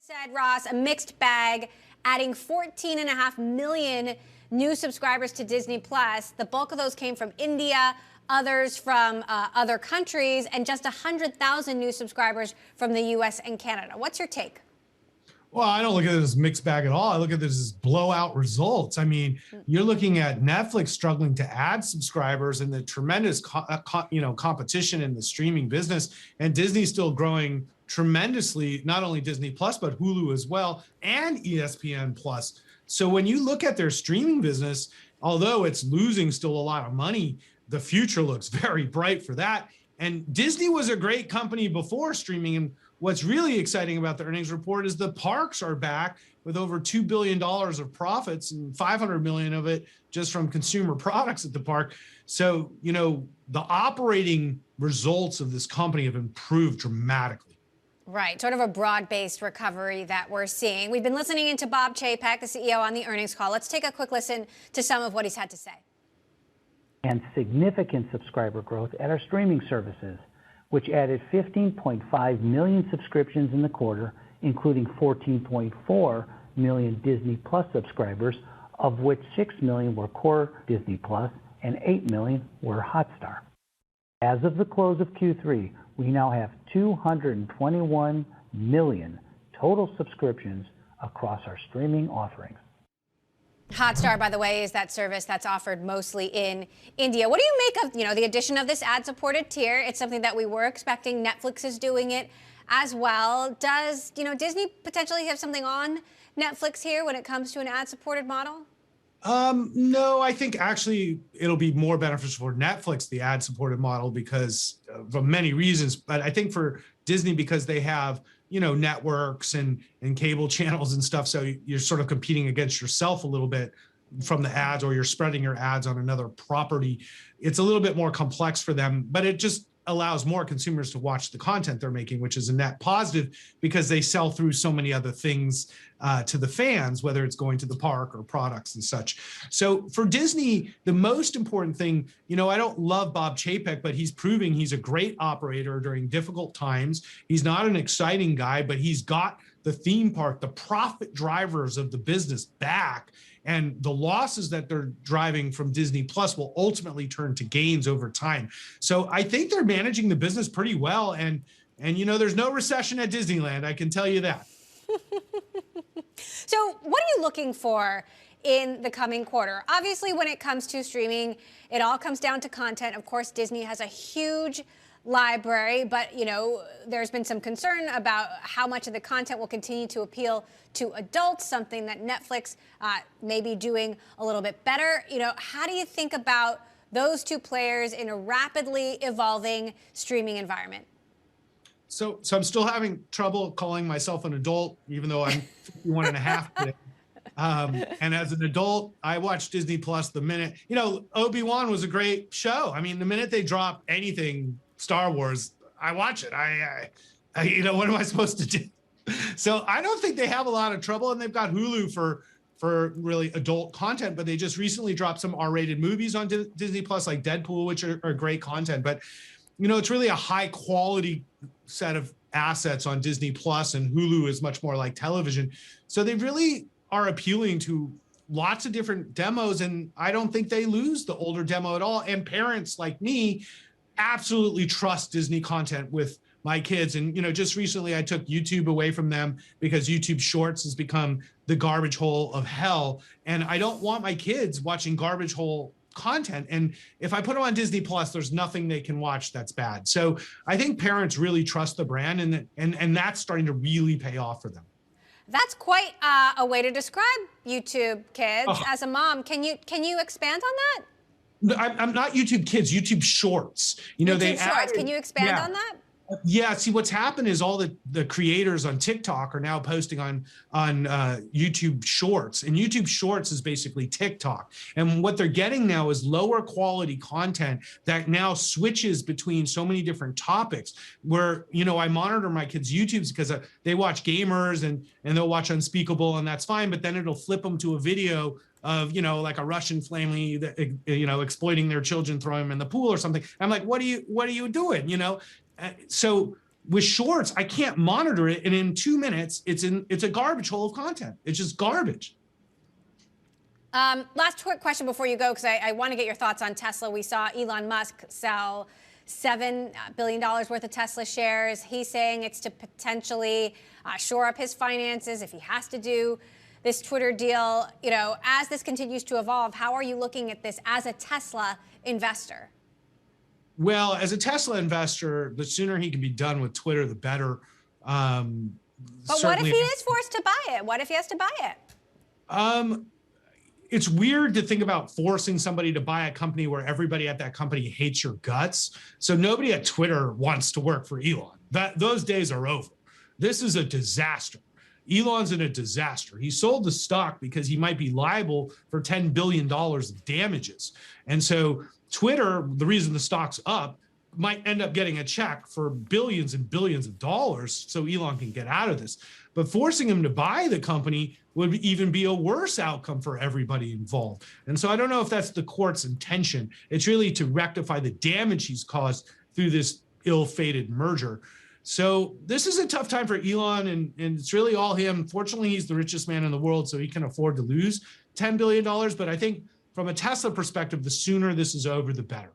Said Ross, a mixed bag, adding 14.5 million new subscribers to Disney Plus. The bulk of those came from India, others from other countries, and just 100,000 new subscribers from the US and Canada. What's your take? Well, I don't look at it as a mixed bag at all. I look at this as blowout results. I mean, you're looking at Netflix struggling to add subscribers and the tremendous competition in the streaming business, and Disney still growing tremendously, not only Disney Plus, but Hulu as well, and ESPN Plus. So when you look at their streaming business, although it's losing still a lot of money, the future looks very bright for that. And Disney was a great company before streaming. And what's really exciting about the earnings report is the parks are back with over $2 billion of profits and 500 million of it just from consumer products at the park. So, the operating results of this company have improved dramatically. Right, sort of a broad-based recovery that we're seeing. We've been listening into Bob Chapek, the CEO, on the earnings call. Let's take a quick listen to some of what he's had to say. And significant subscriber growth at our streaming services, which added 15.5 million subscriptions in the quarter, including 14.4 million Disney Plus subscribers, of which 6 million were core Disney Plus and 8 million were Hotstar. As of the close of Q3, we now have 221 million total subscriptions across our streaming offerings. Hotstar, by the way, is that service that's offered mostly in India. What do you make of, the addition of this ad-supported tier? It's something that we were expecting. Netflix is doing it as well. Does, Disney potentially have something on Netflix here when it comes to an ad-supported model? No, I think actually it'll be more beneficial for Netflix, the ad-supported model, because for many reasons. But I think for Disney, because they have, networks and cable channels and stuff. So you're sort of competing against yourself a little bit from the ads, or you're spreading your ads on another property. It's a little bit more complex for them, but it just allows more consumers to watch the content they're making, which is a net positive because they sell through so many other things to the fans, whether it's going to the park or products and such. So for Disney, the most important thing, I don't love Bob Chapek, but he's proving he's a great operator during difficult times. He's not an exciting guy, but he's got the theme park, the profit drivers of the business back. And the losses that they're driving from Disney Plus will ultimately turn to gains over time. So I think they're managing the business pretty well. And there's no recession at Disneyland, I can tell you that. So what are you looking for in the coming quarter? Obviously, when it comes to streaming, it all comes down to content. Of course, Disney has a huge library, but there's been some concern about how much of the content will continue to appeal to adults, something that Netflix may be doing a little bit better. How do you think about those two players in a rapidly evolving streaming environment? So I'm still having trouble calling myself an adult, even though I'm 51 and a half today. And as an adult, I watch Disney Plus the minute, Obi-Wan was a great show. I mean, the minute they drop anything Star Wars, I watch it. I what am I supposed to do? So I don't think they have a lot of trouble, and they've got Hulu for really adult content, but they just recently dropped some R-rated movies on Disney Plus, like Deadpool, which are great content. But, it's really a high quality set of assets on Disney Plus, and Hulu is much more like television. So they really are appealing to lots of different demos, and I don't think they lose the older demo at all. And parents like me absolutely trust Disney content with my kids. And, just recently I took YouTube away from them because YouTube Shorts has become the garbage hole of hell. And I don't want my kids watching garbage hole content. And if I put them on Disney Plus, there's nothing they can watch that's bad. So I think parents really trust the brand, and that's starting to really pay off for them. That's quite a way to describe YouTube Kids. As a mom, can you expand on that? No, I'm not YouTube Kids, YouTube Shorts. YouTube Shorts. Can you expand on that? Yeah. See, what's happened is all the creators on TikTok are now posting on YouTube Shorts, and YouTube Shorts is basically TikTok. And what they're getting now is lower quality content that now switches between so many different topics. Where I monitor my kids' YouTubes because they watch gamers and they'll watch Unspeakable, and that's fine. But then it'll flip them to a video of, like a Russian family that, exploiting their children, throwing them in the pool or something. I'm like, what are you doing? So With shorts, I can't monitor it, and in 2 minutes, it's a garbage hole of content. It's just garbage. Last quick question before you go, because I want to get your thoughts on Tesla. We saw Elon Musk sell $7 billion worth of Tesla shares. He's saying it's to potentially shore up his finances if he has to do this Twitter deal. You know, as this continues to evolve, how are you looking at this as a Tesla investor? Well, as a Tesla investor, the sooner he can be done with Twitter, the better. But what if he is forced to buy it? What if he has to buy it? It's weird to think about forcing somebody to buy a company where everybody at that company hates your guts. So nobody at Twitter wants to work for Elon. Those days are over. This is a disaster. Elon's in a disaster. He sold the stock because he might be liable for $10 billion of damages. And so Twitter, the reason the stock's up, might end up getting a check for billions and billions of dollars so Elon can get out of this. But forcing him to buy the company would even be a worse outcome for everybody involved. And so I don't know if that's the court's intention. It's really to rectify the damage he's caused through this ill-fated merger. So this is a tough time for Elon, and it's really all him. Fortunately, he's the richest man in the world, so he can afford to lose $10 billion. But I think from a Tesla perspective, the sooner this is over, the better.